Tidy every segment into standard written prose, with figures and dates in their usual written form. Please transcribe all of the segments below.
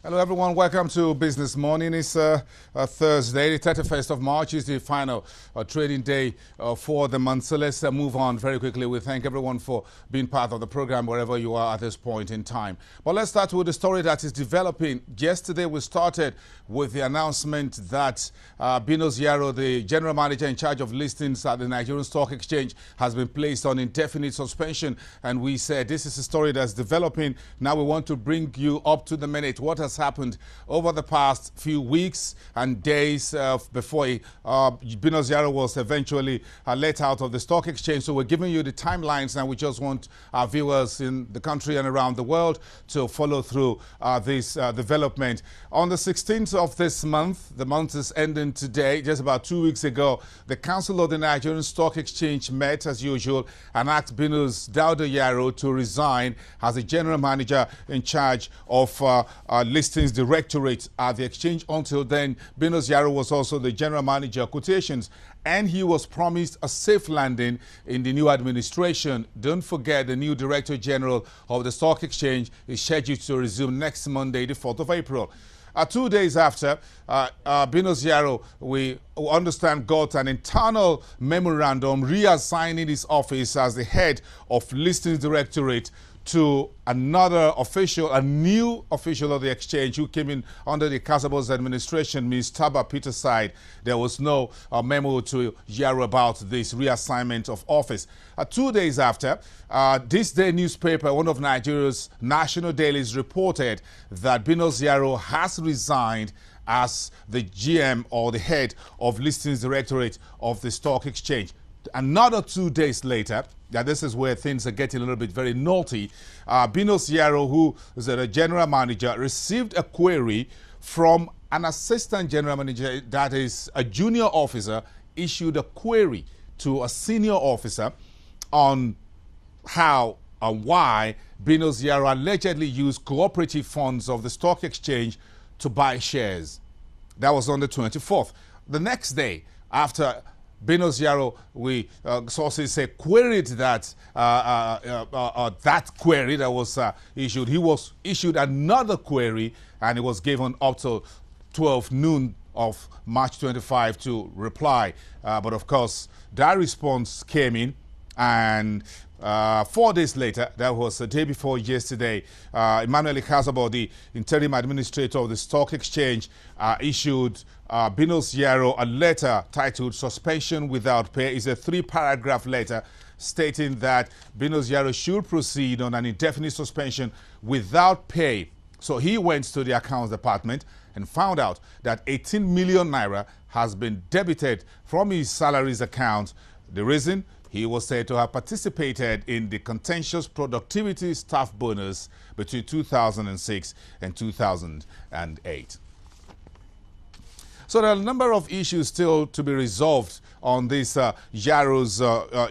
Hello everyone, welcome to Business Morning. It's Thursday, the 31st of March is the final trading day for the month. So let's move on very quickly. We thank everyone for being part of the program wherever you are at this point in time. But let's start with the story that is developing. Yesterday we started with the announcement that Binos, the general manager in charge of listings at the Nigerian Stock Exchange, has been placed on indefinite suspension. And we said this is a story that's developing. Now we want to bring you up to the minute what has happened over the past few weeks and days before Binos was eventually let out of the stock exchange. So we're giving you the timelines, and we just want our viewers in the country and around the world to follow through this development. On the 16th of this month, the month is ending today, just about 2 weeks ago, the Council of the Nigerian Stock Exchange met as usual and asked Binos to resign as the general manager in charge of listings directorate at the exchange. Until then, Binos was also the general manager of quotations, and he was promised a safe landing in the new administration. Don't forget, the new director general of the stock exchange is scheduled to resume next Monday, the 4th of April. 2 days after, Binos, we understand, got an internal memorandum reassigning his office as the head of listings directorate to another official, a new official of the exchange who came in under the Kasabos administration, Ms. Taba Peterside. There was no memo to Yaro about this reassignment of office. 2 days after, this day newspaper, one of Nigeria's national dailies, reported that Binos has resigned as the GM, or the head of listings directorate of the stock exchange. Another 2 days later, this is where things are getting a little bit very naughty, Binos, who is the general manager, received a query from an assistant general manager, that is a junior officer, issued a query to a senior officer on how and why Binos allegedly used cooperative funds of the stock exchange to buy shares. That was on the 24th. The next day, after Binos, sources say, queried that that query that was issued, he was issued another query, and it was given up to 12 noon of March 25 to reply. But of course, that response came in, and 4 days later, that was the day before yesterday, Emmanuel Ikazabo, the interim administrator of the stock exchange, issued Binos a letter titled Suspension Without Pay. It's a 3-paragraph letter stating that Binos should proceed on an indefinite suspension without pay. So he went to the accounts department and found out that 18 million naira has been debited from his salaries account. The reason? He was said to have participated in the contentious productivity staff bonus between 2006 and 2008. So there are a number of issues still to be resolved on this Yaro's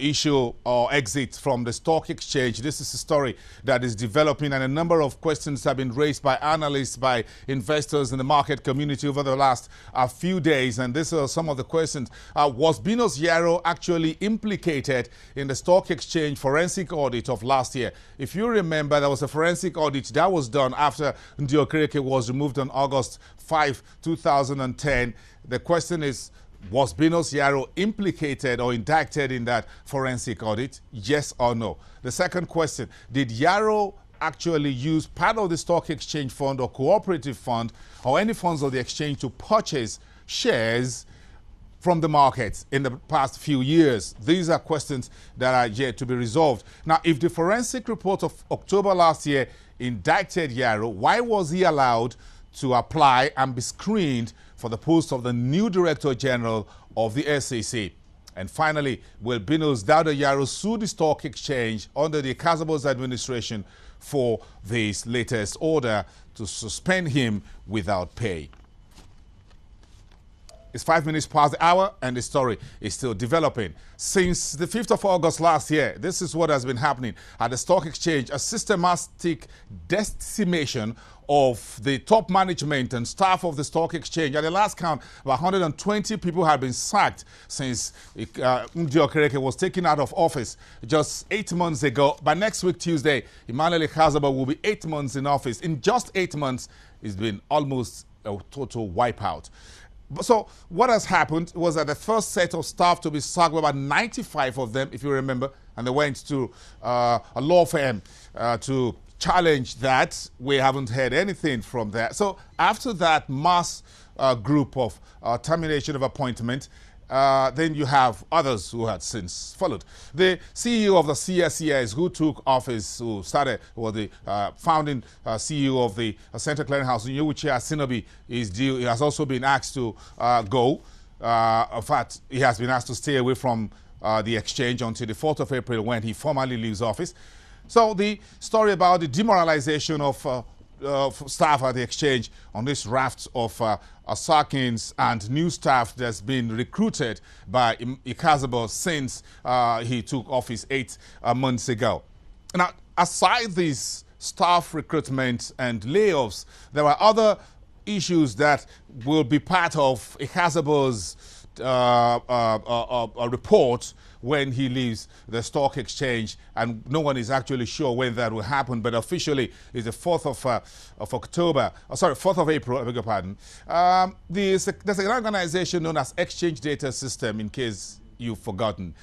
issue or exit from the stock exchange. This is a story that is developing, and a number of questions have been raised by analysts, by investors in the market community over the last few days. And these are some of the questions. Was Binos actually implicated in the stock exchange forensic audit of last year? If you remember, there was a forensic audit that was done after Ndiokereke was removed on August 5, 2010. The question is, was Binos implicated or indicted in that forensic audit? Yes or no? The second question, did Yaro actually use part of the stock exchange fund or cooperative fund or any funds of the exchange to purchase shares from the markets in the past few years? These are questions that are yet to be resolved. Now, if the forensic report of October last year indicted Yaro, why was he allowed to apply and be screened for the post of the new Director General of the SEC? And finally, will Binos sue the stock exchange under the Kasabos administration for this latest order to suspend him without pay? It's 5 minutes past the hour, and the story is still developing. Since the 5th of August last year, this is what has been happening at the stock exchange: a systematic decimation of the top management and staff of the stock exchange. At the last count, about 120 people have been sacked since Mdio Okereke was taken out of office just 8 months ago. By next week, Tuesday, Emmanuel Ikazaba will be 8 months in office. In just 8 months, it's been almost a total wipeout. So what has happened was that the first set of staff to be sacked were about 95 of them, if you remember, and they went to a law firm to challenge that. We haven't heard anything from that. So after that mass group of termination of appointment, then you have others who had since followed. The CEO of the CSCS who took office, who was the founding CEO of the Central Clearinghouse, Nyewuchi Asinobi, is due. He has also been asked to go. In fact, he has been asked to stay away from the exchange until the 4th of April when he formally leaves office. So the story about the demoralization of staff at the exchange on this raft of sackings and new staff that's been recruited by Ikazaba since he took office 8 months ago. Now, aside these staff recruitment and layoffs, there are other issues that will be part of Ikazaba's report when he leaves the stock exchange, and no one is actually sure when that will happen, but officially it's the 4th of October, sorry, 4th of April, I beg your pardon. There's an organization known as Exchange Data System, in case you've forgotten.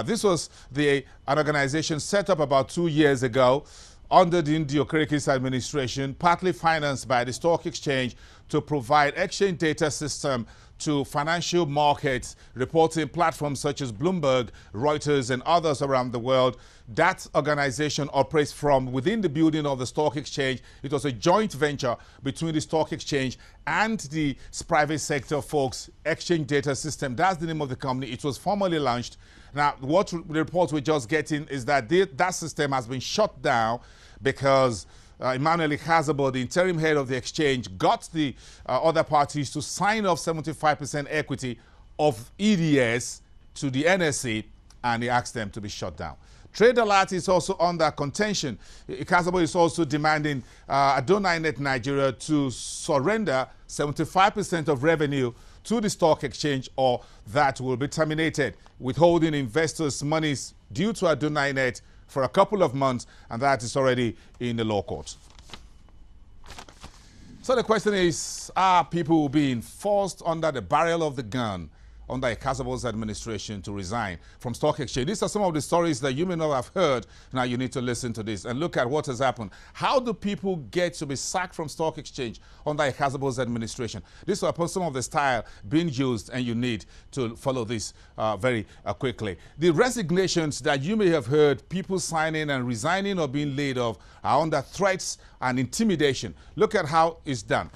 This was an organization set up about 2 years ago under the Mdio Okereke's administration, partly financed by the stock exchange, to provide exchange data system to financial markets, reporting platforms such as Bloomberg, Reuters, and others around the world. That organization operates from within the building of the stock exchange. It was a joint venture between the stock exchange and the private sector folks. Exchange Data System, that's the name of the company. It was formally launched. Now, what the reports we're just getting is that that system has been shut down because Emmanuel Ikazaba, the interim head of the exchange, got the other parties to sign off 75% equity of EDS to the NSE, and he asked them to be shut down. Trade Alert is also under contention. Ikazaba is also demanding Adonai.net Nigeria to surrender 75% of revenue to the stock exchange, or that will be terminated, withholding investors' monies due to Adonai.net for a couple of months, and that is already in the law court. So the question is, are people being forced under the barrel of the gun under Ikazaba's administration to resign from stock exchange? These are some of the stories that you may not have heard. Now you need to listen to this and look at what has happened. How do people get to be sacked from stock exchange under Ikazaba's administration? These are some of the style being used, and you need to follow this very quickly. The resignations that you may have heard, people signing and resigning or being laid off, are under threats and intimidation. Look at how it's done.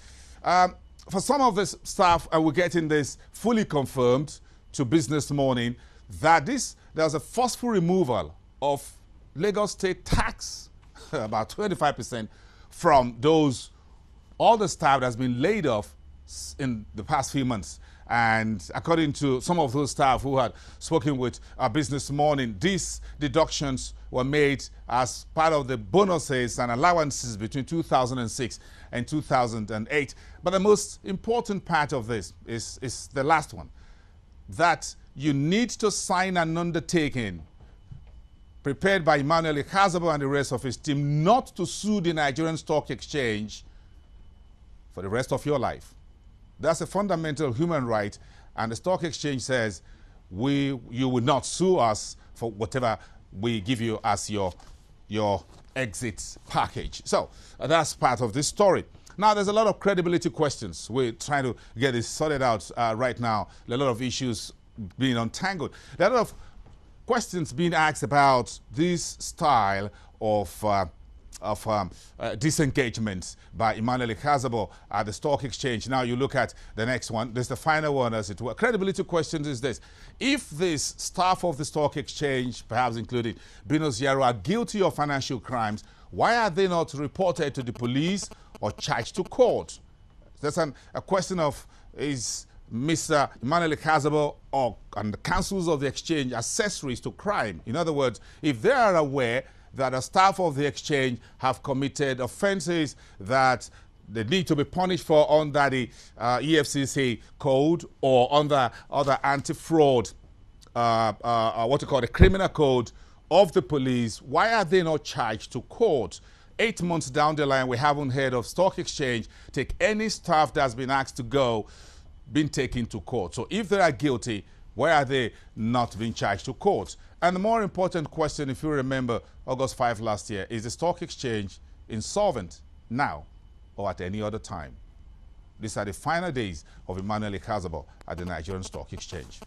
For some of this staff, we're getting this fully confirmed to Business Morning, that there's a forceful removal of Lagos State tax, about 25%, from all the staff that's been laid off in the past few months. And according to some of those staff who had spoken with Business Morning, these deductions were made as part of the bonuses and allowances between 2006 and 2008. But the most important part of this is the last one, that you need to sign an undertaking prepared by Emmanuel Ikazaba and the rest of his team not to sue the Nigerian Stock Exchange for the rest of your life. That's a fundamental human right, and the stock exchange says you will not sue us for whatever we give you as your exit package. So that's part of this story. Now, there's a lot of credibility questions. We're trying to get this sorted out right now. A lot of issues being untangled. There are a lot of questions being asked about this style of disengagement by Emmanuel Ikazaba at the stock exchange. Now you look at the next one. There's the final one, as it were. Credibility question is this: if this staff of the stock exchange, perhaps including Binos, are guilty of financial crimes, why are they not reported to the police or charged to court? That's a question of, is Mr. Emmanuel Ikazaba and the councils of the exchange accessories to crime? In other words, if they are aware that the staff of the exchange have committed offenses that they need to be punished for under the EFCC code or under other anti-fraud, what you call the criminal code of the police. Why are they not charged to court? 8 months down the line, we haven't heard of Stock Exchange take any staff that's been asked to go, been taken to court. So if they are guilty, why are they not being charged to court? And the more important question, if you remember August 5 last year, is the Stock Exchange insolvent now or at any other time? These are the final days of Emmanuel Ikazabo at the Nigerian Stock Exchange.